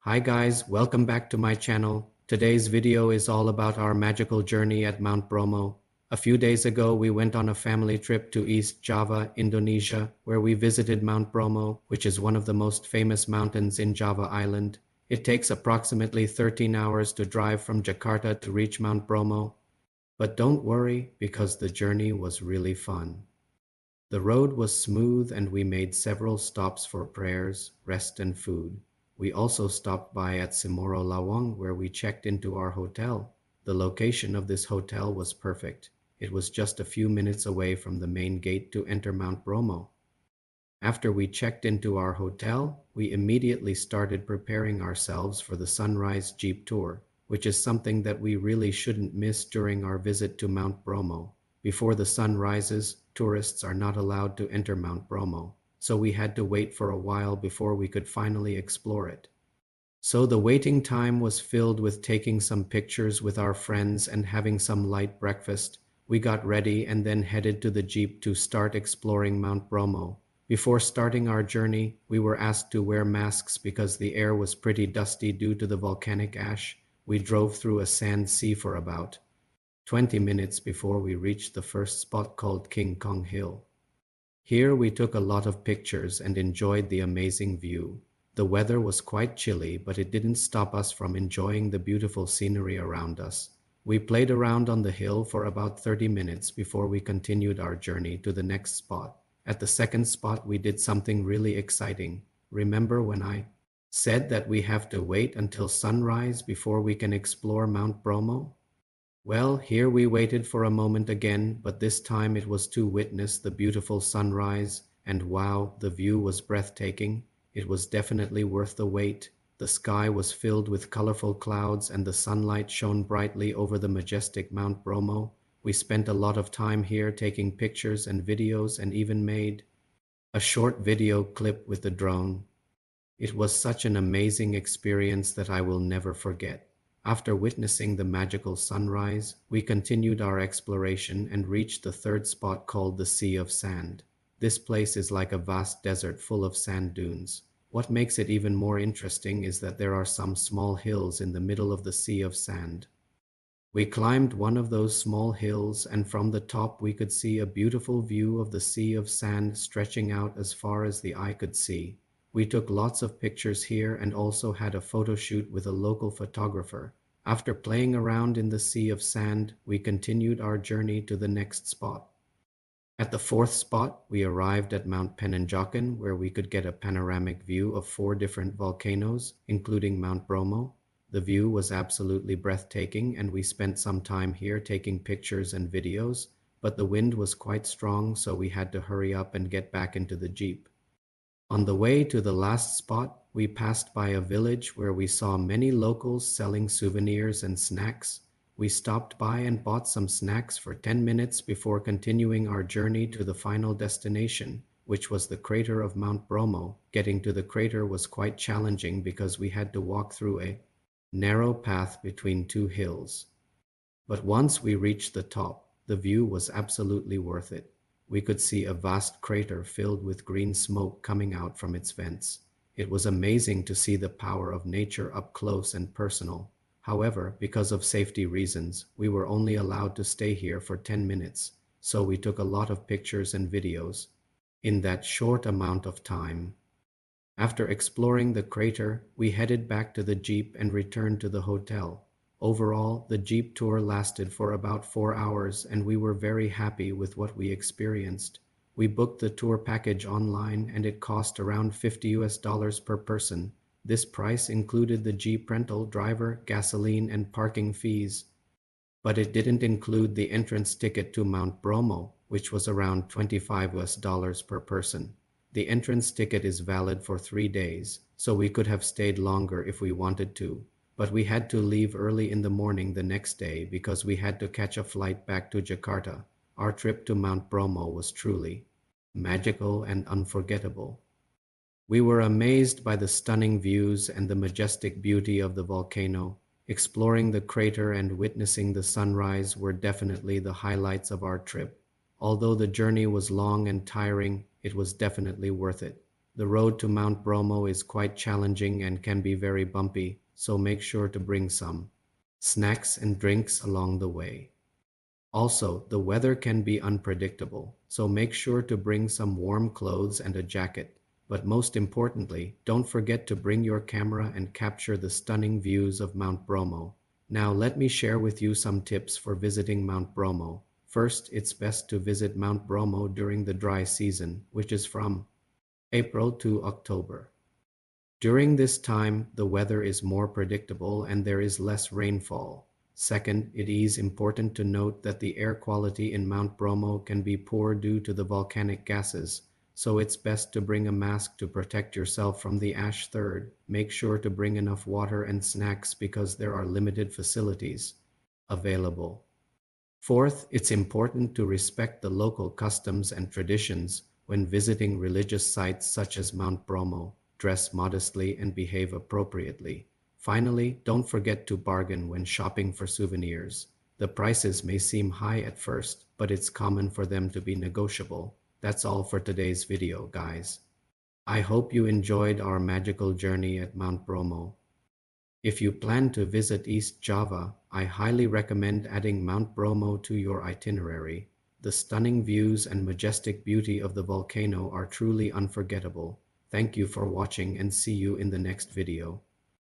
Hi guys, welcome back to my channel. Today's video is all about our magical journey at Mount Bromo. A few days ago, we went on a family trip to East Java, Indonesia, where we visited Mount Bromo, which is one of the most famous mountains in Java Island. It takes approximately 13 hours to drive from Jakarta to reach Mount Bromo. But don't worry, because the journey was really fun. The road was smooth and we made several stops for prayers, rest and food. We also stopped by at Simoro Lawang where we checked into our hotel. The location of this hotel was perfect. It was just a few minutes away from the main gate to enter Mount Bromo. After we checked into our hotel, we immediately started preparing ourselves for the sunrise jeep tour, which is something that we really shouldn't miss during our visit to Mount Bromo. Before the sun rises, tourists are not allowed to enter Mount Bromo, so we had to wait for a while before we could finally explore it. So the waiting time was filled with taking some pictures with our friends and having some light breakfast. We got ready and then headed to the jeep to start exploring Mount Bromo. Before starting our journey, we were asked to wear masks because the air was pretty dusty due to the volcanic ash. We drove through a sand sea for about 20 minutes before we reached the first spot called King Kong Hill. Here we took a lot of pictures and enjoyed the amazing view. The weather was quite chilly, but it didn't stop us from enjoying the beautiful scenery around us. We played around on the hill for about 30 minutes before we continued our journey to the next spot. At the second spot, we did something really exciting. Remember when I said that we have to wait until sunrise before we can explore Mount Bromo? Well, here we waited for a moment again, but this time it was to witness the beautiful sunrise, and wow, the view was breathtaking. It was definitely worth the wait. The sky was filled with colorful clouds and the sunlight shone brightly over the majestic Mount Bromo. We spent a lot of time here taking pictures and videos and even made a short video clip with the drone. It was such an amazing experience that I will never forget. After witnessing the magical sunrise, we continued our exploration and reached the third spot called the Sea of Sand. This place is like a vast desert full of sand dunes. What makes it even more interesting is that there are some small hills in the middle of the Sea of Sand. We climbed one of those small hills, and from the top we could see a beautiful view of the Sea of Sand stretching out as far as the eye could see. We took lots of pictures here and also had a photo shoot with a local photographer. After playing around in the Sea of Sand, we continued our journey to the next spot. At the fourth spot, we arrived at Mount Penanjakan, where we could get a panoramic view of 4 different volcanoes, including Mount Bromo. The view was absolutely breathtaking, and we spent some time here taking pictures and videos, but the wind was quite strong, so we had to hurry up and get back into the jeep. On the way to the last spot, we passed by a village where we saw many locals selling souvenirs and snacks. We stopped by and bought some snacks for 10 minutes before continuing our journey to the final destination, which was the crater of Mount Bromo. Getting to the crater was quite challenging because we had to walk through a narrow path between 2 hills. But once we reached the top, the view was absolutely worth it. We could see a vast crater filled with green smoke coming out from its vents. It was amazing to see the power of nature up close and personal. However, because of safety reasons, we were only allowed to stay here for 10 minutes, so we took a lot of pictures and videos in that short amount of time. After exploring the crater, we headed back to the jeep and returned to the hotel. Overall, the jeep tour lasted for about 4 hours and we were very happy with what we experienced. We booked the tour package online and it cost around $50 per person. This price included the jeep rental, driver, gasoline, and parking fees. But it didn't include the entrance ticket to Mount Bromo, which was around $25 per person. The entrance ticket is valid for 3 days, so we could have stayed longer if we wanted to. But we had to leave early in the morning the next day because we had to catch a flight back to Jakarta. Our trip to Mount Bromo was truly magical and unforgettable. We were amazed by the stunning views and the majestic beauty of the volcano. Exploring the crater and witnessing the sunrise were definitely the highlights of our trip. Although the journey was long and tiring, it was definitely worth it. The road to Mount Bromo is quite challenging and can be very bumpy, so make sure to bring some snacks and drinks along the way. Also, the weather can be unpredictable, so make sure to bring some warm clothes and a jacket. But most importantly, don't forget to bring your camera and capture the stunning views of Mount Bromo. Now let me share with you some tips for visiting Mount Bromo. First, it's best to visit Mount Bromo during the dry season, which is from April to October. During this time, the weather is more predictable and there is less rainfall. Second, it is important to note that the air quality in Mount Bromo can be poor due to the volcanic gases, so it's best to bring a mask to protect yourself from the ash. Third, make sure to bring enough water and snacks because there are limited facilities available. Fourth, it's important to respect the local customs and traditions when visiting religious sites such as Mount Bromo. Dress modestly and behave appropriately. Finally, don't forget to bargain when shopping for souvenirs. The prices may seem high at first, but it's common for them to be negotiable. That's all for today's video, guys. I hope you enjoyed our magical journey at Mount Bromo. If you plan to visit East Java, I highly recommend adding Mount Bromo to your itinerary. The stunning views and majestic beauty of the volcano are truly unforgettable. Thank you for watching and see you in the next video.